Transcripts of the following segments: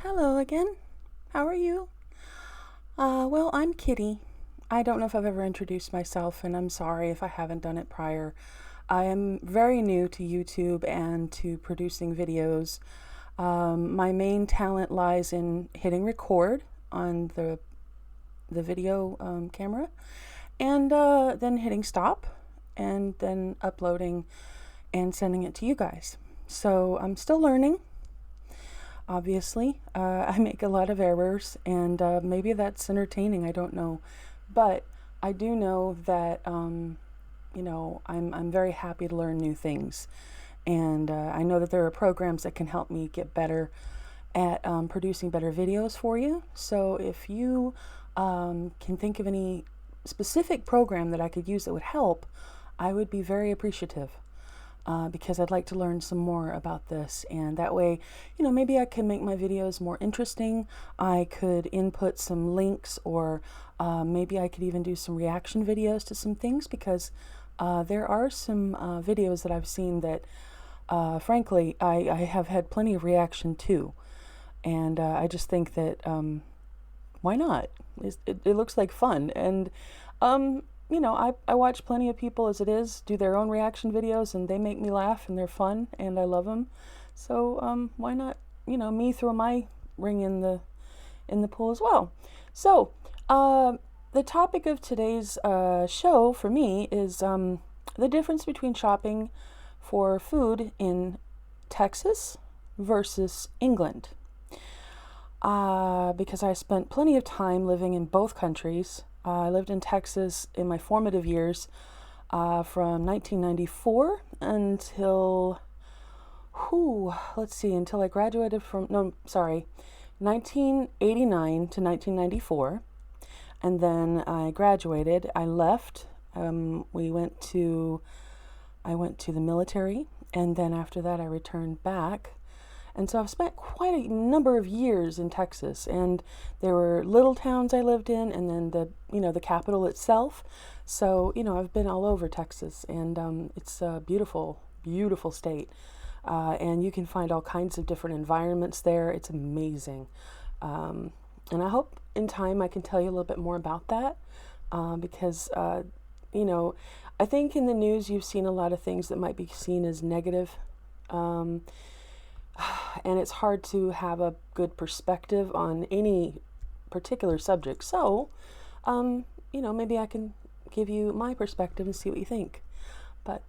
Hello again. How are you? Well, I'm Kitty. I don't know if I've ever introduced myself, and I'm sorry if I haven't done it prior. I am very new to YouTube and to producing videos. My main talent lies in hitting record on the video camera, and then hitting stop, and then uploading and sending it to you guys. So I'm still learning. Obviously, I make a lot of errors, and maybe that's entertaining. I don't know, but I do know that I'm very happy to learn new things, and I know that there are programs that can help me get better at producing better videos for you. So if you can think of any specific program that I could use that would help, I would be very appreciative. Because I'd like to learn some more about this, and that way, maybe I can make my videos more interesting. I could input some links, or maybe I could even do some reaction videos to some things, because there are some videos that I've seen that, frankly, I have had plenty of reaction to, and I just think that why not? It looks like fun, and I watch plenty of people as it is do their own reaction videos, and they make me laugh, and they're fun, and I love them. So why not, me throw my ring in the pool as well. So the topic of today's show for me is the difference between shopping for food in Texas versus England. Because I spent plenty of time living in both countries. I lived in Texas in my formative years from 1994 until, until I graduated 1989 to 1994. And then I graduated, I left, I went to the military, and then after that I returned back. And so I've spent quite a number of years in Texas, and there were little towns I lived in, and then the capital itself. So, I've been all over Texas, and it's a beautiful, beautiful state. And you can find all kinds of different environments there. It's amazing. And I hope in time I can tell you a little bit more about that, because, I think in the news you've seen a lot of things that might be seen as negative. And it's hard to have a good perspective on any particular subject. So, maybe I can give you my perspective and see what you think. But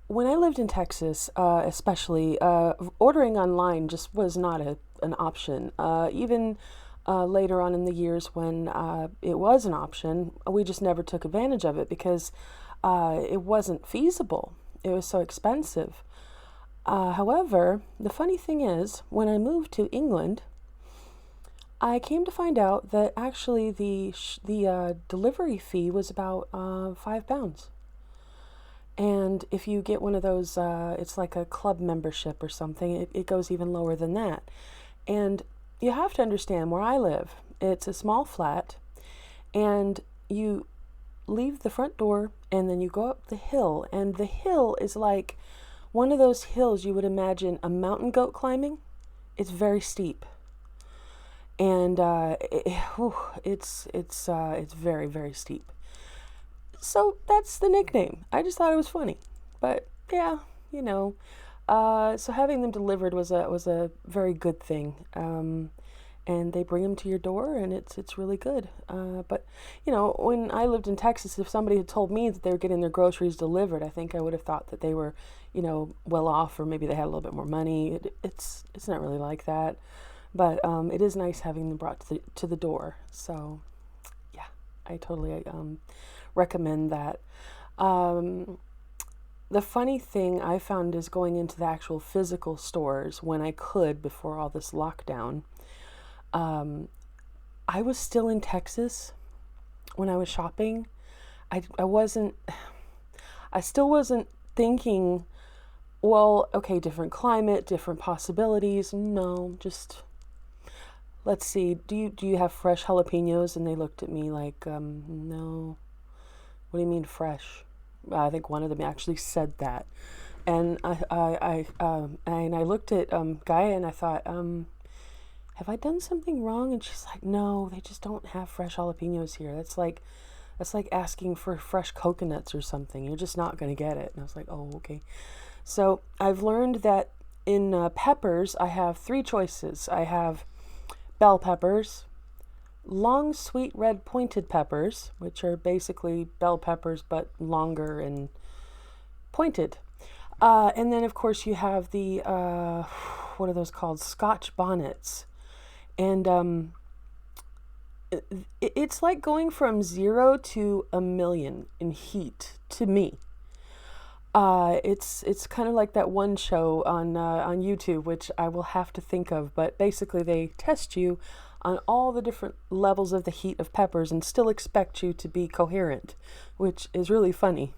when I lived in Texas, especially, ordering online just was not an option. Even later on in the years when it was an option, we just never took advantage of it because it wasn't feasible. It was so expensive. However, the funny thing is, when I moved to England, I came to find out that actually the delivery fee was about £5. And if you get one of those, it's like a club membership or something, it goes even lower than that. And you have to understand, where I live, it's a small flat, and you leave the front door, and then you go up the hill, and the hill is like one of those hills you would imagine a mountain goat climbing. It's very steep, and it's very, very steep. So that's the nickname. I just thought it was funny, but yeah, So having them delivered was a very good thing. And they bring them to your door, and it's really good. But when I lived in Texas, if somebody had told me that they were getting their groceries delivered, I think I would have thought that they were, well off, or maybe they had a little bit more money. It's not really like that, but it is nice having them brought to the door. So, yeah, I totally recommend that. The funny thing I found is going into the actual physical stores when I could before all this lockdown. I was still in Texas when I was shopping. I still wasn't thinking, well, okay, different climate, different possibilities. No, just, let's see, do you have fresh jalapenos? And they looked at me like, no. What do you mean fresh? I think one of them actually said that. And I looked at Gaia and I thought, have I done something wrong? And she's like, no, they just don't have fresh jalapenos here. That's like asking for fresh coconuts or something. You're just not going to get it. And I was like, oh, okay. So I've learned that in peppers, I have three choices. I have bell peppers, long sweet red pointed peppers, which are basically bell peppers but longer and pointed. And then, of course, you have the, what are those called? Scotch bonnets. And it's like going from 0 to 1,000,000 in heat to me. It's kind of like that one show on YouTube, which I will have to think of, but basically they test you on all the different levels of the heat of peppers and still expect you to be coherent, which is really funny.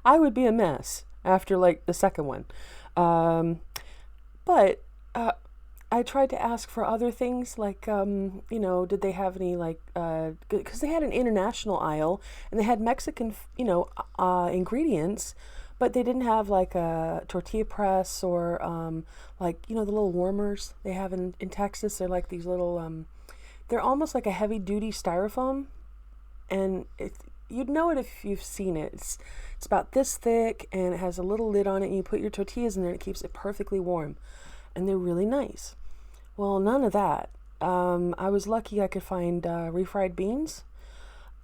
I would be a mess after like the second one. But I tried to ask for other things like, did they have any like, because they had an international aisle and they had Mexican, ingredients, but they didn't have like a tortilla press or the little warmers they have in Texas. They're like these little, they're almost like a heavy duty styrofoam, and you'd know it if you've seen it. It's about this thick and it has a little lid on it, and you put your tortillas in there and it keeps it perfectly warm, and they're really nice. Well, none of that. I was lucky I could find refried beans.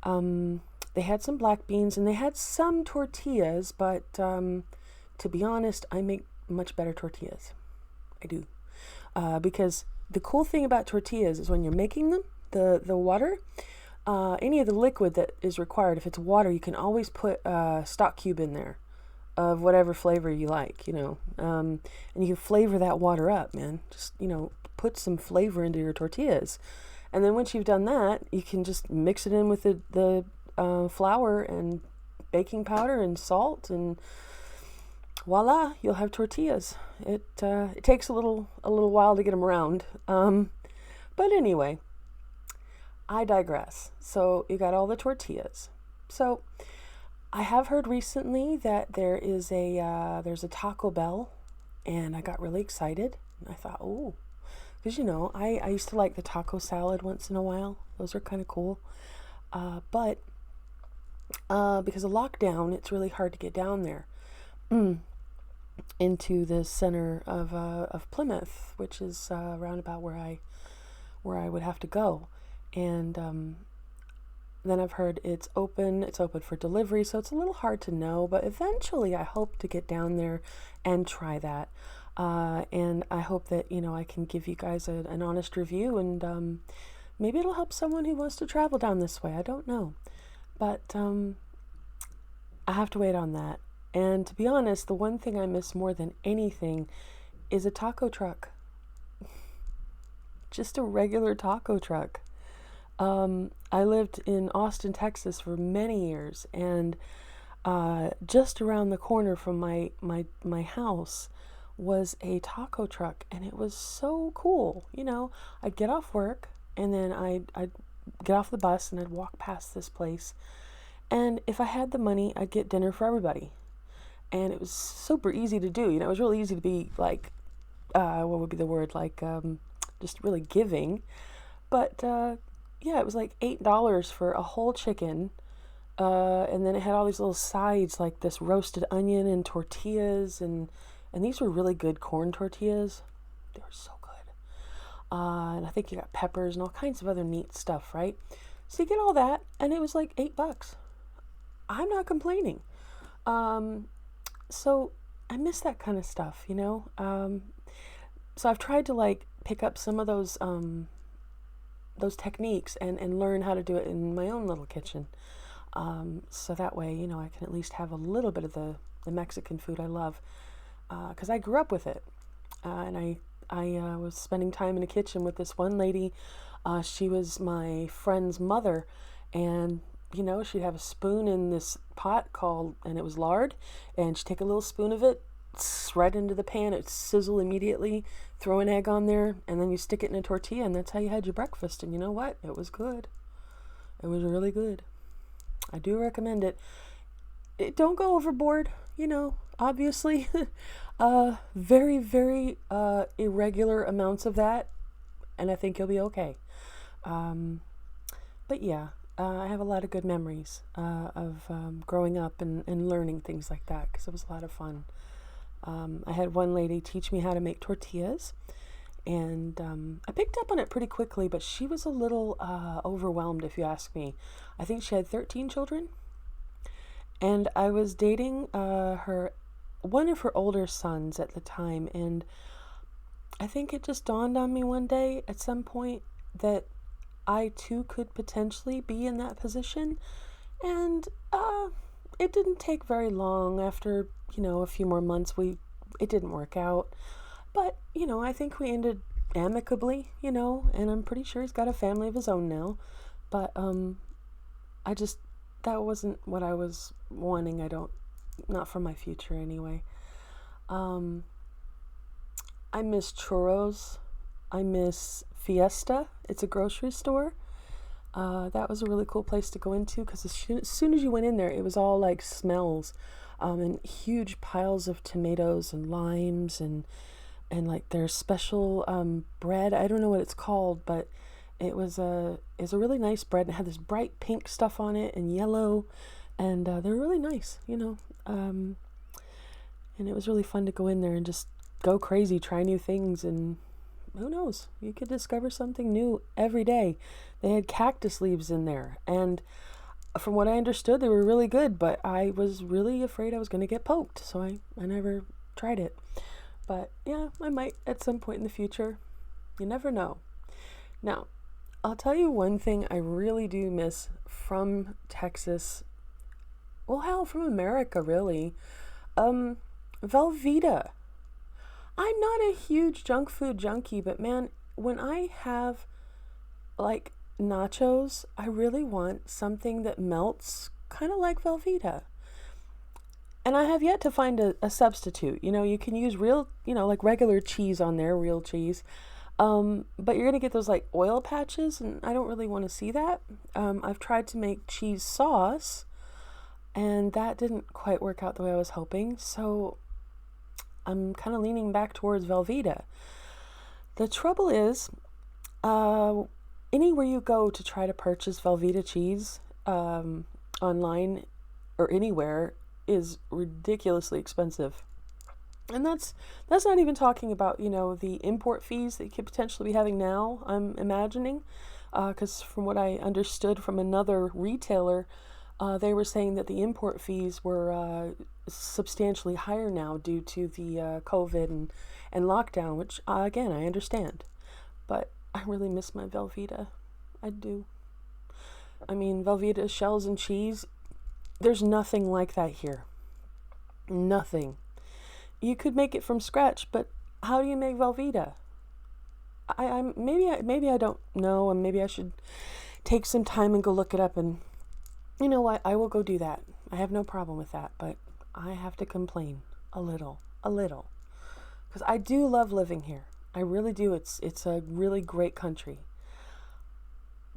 They had some black beans and they had some tortillas, but to be honest, I make much better tortillas. I do. Because the cool thing about tortillas is when you're making them, the water, any of the liquid that is required, if it's water, you can always put a stock cube in there of whatever flavor you like, and you can flavor that water up, man. Just, put some flavor into your tortillas. And then once you've done that, you can just mix it in with the flour and baking powder and salt, and voila, you'll have tortillas. It takes a little while to get them around. But anyway, I digress. So you got all the tortillas. So I have heard recently that there's a Taco Bell, and I got really excited. I thought, oh, because I used to like the taco salad once in a while. Those are kind of cool. But because of lockdown, it's really hard to get down there into the center of Plymouth, which is around about where I would have to go. And then I've heard it's open for delivery, so it's a little hard to know, but eventually I hope to get down there and try that. And I hope that, I can give you guys an honest review, and maybe it'll help someone who wants to travel down this way. I don't know. But I have to wait on that. And to be honest, the one thing I miss more than anything is a taco truck. Just a regular taco truck. I lived in Austin, Texas for many years, and just around the corner from my house was a taco truck, and it was so cool. I'd get off work, and then I'd get off the bus, and I'd walk past this place, and if I had the money, I'd get dinner for everybody. And it was super easy to do. It was really easy to be like, what would be the word, like just really giving. But yeah, it was like $8 for a whole chicken, and then it had all these little sides like this roasted onion and tortillas, and these were really good corn tortillas. They were so good. And I think you got peppers and all kinds of other neat stuff, right? So you get all that, and it was like $8. I'm not complaining. So I miss that kind of stuff, So I've tried to like pick up some of those techniques and learn how to do it in my own little kitchen. So that way, I can at least have a little bit of the Mexican food I love. Because I grew up with it, and I was spending time in the kitchen with this one lady. She was my friend's mother, and she'd have a spoon in this pot and it was lard, and she'd take a little spoon of it, right into the pan, it'd sizzle immediately, throw an egg on there, and then you stick it in a tortilla, and that's how you had your breakfast. And you know what? It was good. It was really good. I do recommend it. Don't go overboard, obviously. Very, very irregular amounts of that, and I think you'll be okay. Um, but yeah, I have a lot of good memories of growing up and learning things like that because it was a lot of fun. I had one lady teach me how to make tortillas, and I picked up on it pretty quickly, but she was a little overwhelmed, if you ask me. I think she had 13 children, and I was dating one of her older sons at the time, and I think it just dawned on me one day at some point that I too could potentially be in that position, and it didn't take very long. After a few more months, it didn't work out, but I think we ended amicably, and I'm pretty sure he's got a family of his own now. But I just that wasn't what I was wanting. Not for my future anyway. Um, I miss churros. I miss Fiesta. It's a grocery store. That was a really cool place to go into because as soon as you went in there, it was all like smells, and huge piles of tomatoes and limes and like their special bread. I don't know what it's called, but it's a really nice bread. And it had this bright pink stuff on it and yellow, and they're really nice, and it was really fun to go in there and just go crazy, try new things, and who knows, you could discover something new every day. They had cactus leaves in there, and from what I understood, they were really good, but I was really afraid I was going to get poked, so I never tried it. But yeah, I might at some point in the future. You never know. Now, I'll tell you one thing I really do miss from Texas. Well, hell, from America, really. Velveeta. I'm not a huge junk food junkie, but man, when I have like nachos, I really want something that melts kind of like Velveeta. And I have yet to find a substitute. You can use real, like regular cheese on there, real cheese. But you're going to get those like oil patches, and I don't really want to see that. I've tried to make cheese sauce, and that didn't quite work out the way I was hoping. So I'm kind of leaning back towards Velveeta. The trouble is, anywhere you go to try to purchase Velveeta cheese, online or anywhere, is ridiculously expensive. And that's not even talking about, the import fees that you could potentially be having now, I'm imagining. Because from what I understood from another retailer, they were saying that the import fees were substantially higher now due to the COVID and lockdown, which, again, I understand. But I really miss my Velveeta. I do. I mean, Velveeta shells and cheese, there's nothing like that here. Nothing. You could make it from scratch, but how do you make Velveeta? Maybe I don't know, and maybe I should take some time and go look it up. And you know what? I will go do that. I have no problem with that, but I have to complain a little, because I do love living here. I really do. It's a really great country.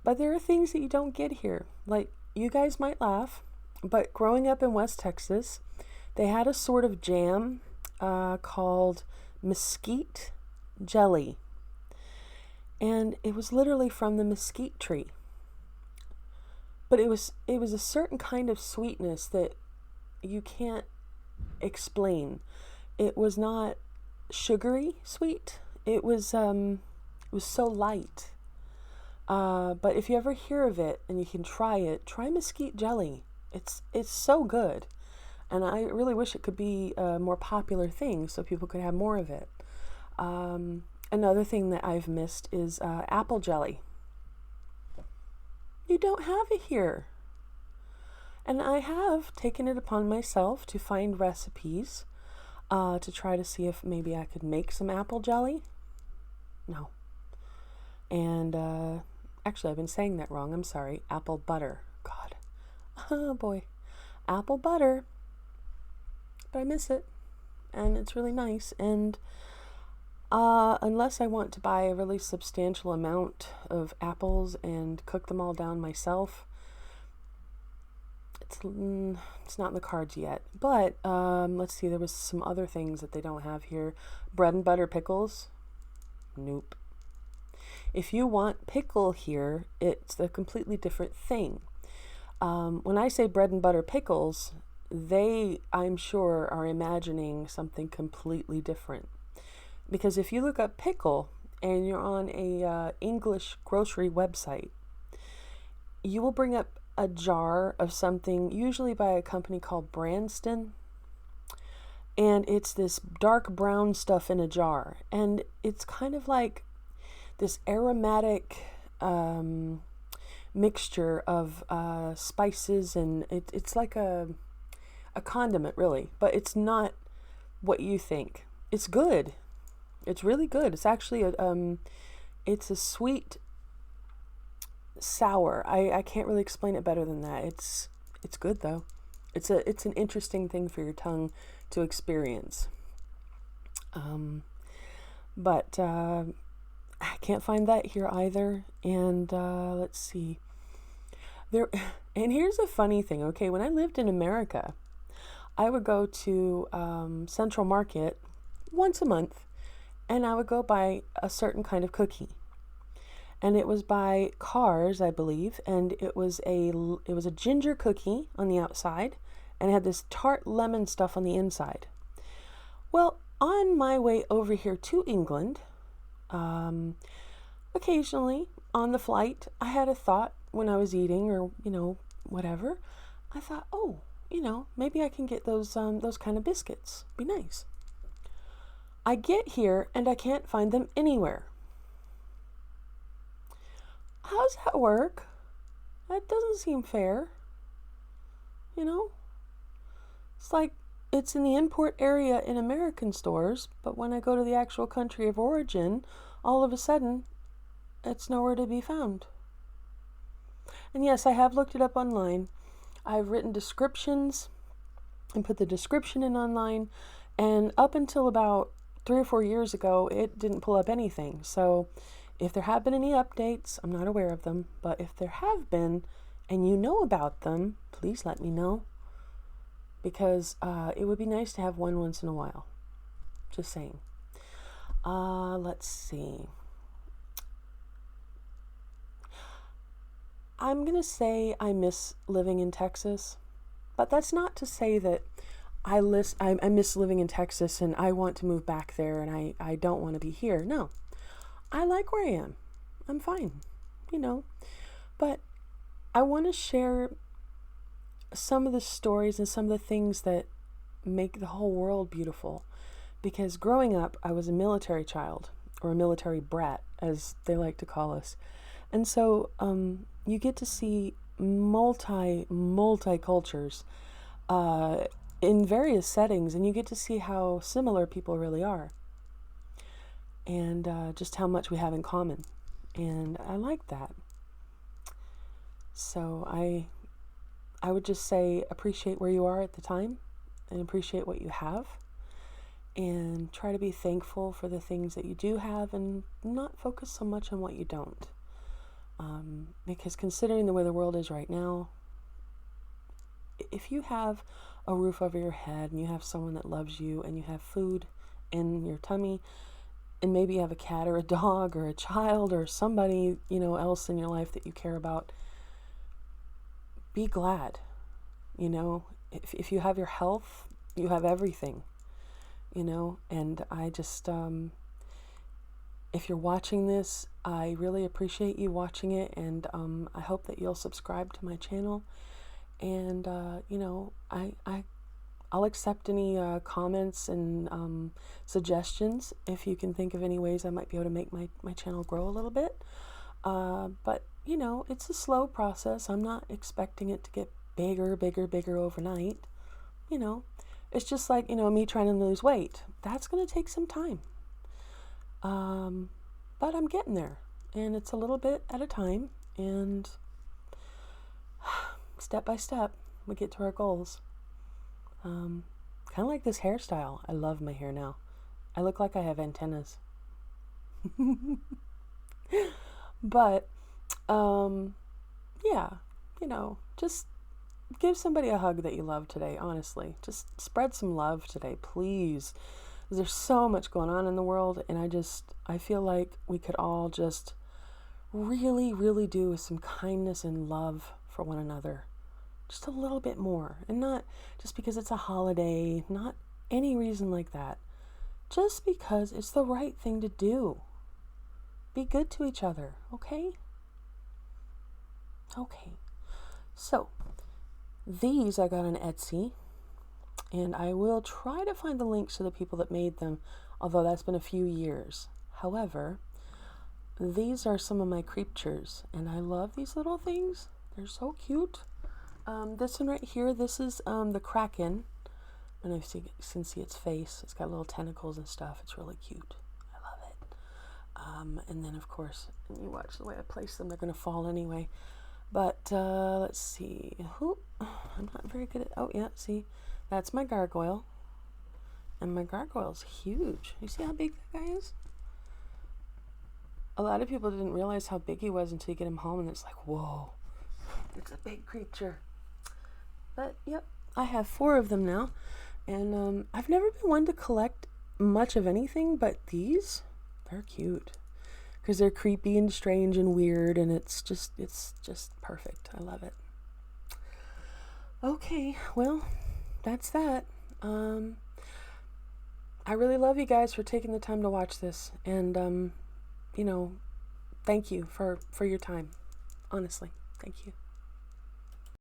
But there are things that you don't get here. Like, you guys might laugh, but growing up in West Texas, they had a sort of jam called Mesquite Jelly. And it was literally from the mesquite tree. But it was a certain kind of sweetness that you can't explain. It was not sugary sweet. It was so light. But if you ever hear of it and you can try it, try mesquite jelly. It's so good. And I really wish it could be a more popular thing so people could have more of it. Another thing that I've missed is apple jelly. You don't have it here. And I have taken it upon myself to find recipes to try to see if maybe I could make some apple jelly. No. And actually, I've been saying that wrong. I'm sorry. Apple butter. God. Oh, boy. Apple butter. But I miss it. And it's really nice. And unless I want to buy a really substantial amount of apples and cook them all down myself, It's not in the cards yet. But let's see. There was some other things that they don't have here. Bread and butter pickles. Nope. If you want pickle here, it's a completely different thing. When I say bread and butter pickles, they, I'm sure, are imagining something completely different. Because if you look up pickle and you're on a English grocery website, you will bring up a jar of something, usually by a company called Branston. And it's this dark brown stuff in a jar. And it's kind of like this aromatic mixture of spices, and it's like a condiment, really. But it's not what you think. It's good. It's really good. It's actually it's a sweet sour. I can't really explain it better than that. It's good though. It's an interesting thing for your tongue to experience. But I can't find that here either. And let's see. There, and here's a funny thing. Okay, when I lived in America, I would go to Central Market once a month, and I would go buy a certain kind of cookie. And it was by Cars, I believe, and it was a ginger cookie on the outside, and it had this tart lemon stuff on the inside. Well, on my way over here to England, occasionally on the flight, I had a thought when I was eating, or whatever. I thought, oh, maybe I can get those kind of biscuits. Be nice. I get here and I can't find them anywhere. How does that work? That doesn't seem fair. It's like it's in the import area in American stores, but when I go to the actual country of origin, all of a sudden, it's nowhere to be found. And yes, I have looked it up online. I've written descriptions and put the description in online, and up until about 3 or 4 years ago, it didn't pull up anything. So if there have been any updates, I'm not aware of them, but if there have been and you know about them, please let me know, because it would be nice to have one once in a while. Just saying. Let's see. I'm going to say I miss living in Texas, but that's not to say that I miss living in Texas and I want to move back there and I don't want to be here. No, I like where I am. I'm fine, but I want to share some of the stories and some of the things that make the whole world beautiful, because growing up, I was a military child, or a military brat, as they like to call us. And so you get to see multi cultures in various settings, and you get to see how similar people really are, and just how much we have in common. And I like that. So I would just say appreciate where you are at the time, and appreciate what you have, and try to be thankful for the things that you do have, and not focus so much on what you don't. Because considering the way the world is right now, if you have a roof over your head and you have someone that loves you and you have food in your tummy, and maybe you have a cat or a dog or a child or somebody, else in your life that you care about, be glad. If you have your health, you have everything, and I just, if you're watching this, I really appreciate you watching it, and I hope that you'll subscribe to my channel. And I'll accept any comments and suggestions if you can think of any ways I might be able to make my channel grow a little bit. But it's a slow process. I'm not expecting it to get bigger overnight. It's just like me trying to lose weight. That's going to take some time. But I'm getting there, and it's a little bit at a time, and step by step we get to our goals. Kind of like this hairstyle. I love my hair now. I look like I have antennas. But yeah, just give somebody a hug that you love today, honestly. Just spread some love today, please. There's so much going on in the world, and I feel like we could all just really, really do with some kindness and love for one another. Just a little bit more. And not just because it's a holiday, not any reason like that. Just because it's the right thing to do. Be good to each other, okay? Okay. So, these I got on Etsy, and I will try to find the links to the people that made them, although that's been a few years. However, these are some of my creatures, and I love these little things. They're so cute. This one right here, this is the Kraken. And if you can see its face, it's got little tentacles and stuff. It's really cute. I love it. And then, of course, you watch the way I place them. They're going to fall anyway. But let's see. I'm not very good at... Oh, yeah, see? That's my gargoyle. And my gargoyle's huge. You see how big that guy is? A lot of people didn't realize how big he was until you get him home, and it's like, whoa. It's a big creature. But, yep, I have 4 of them now. And I've never been one to collect much of anything, but these, they're cute. Because they're creepy and strange and weird, and it's just perfect. I love it. Okay, well, that's that. I really love you guys for taking the time to watch this. And, thank you for your time. Honestly, thank you.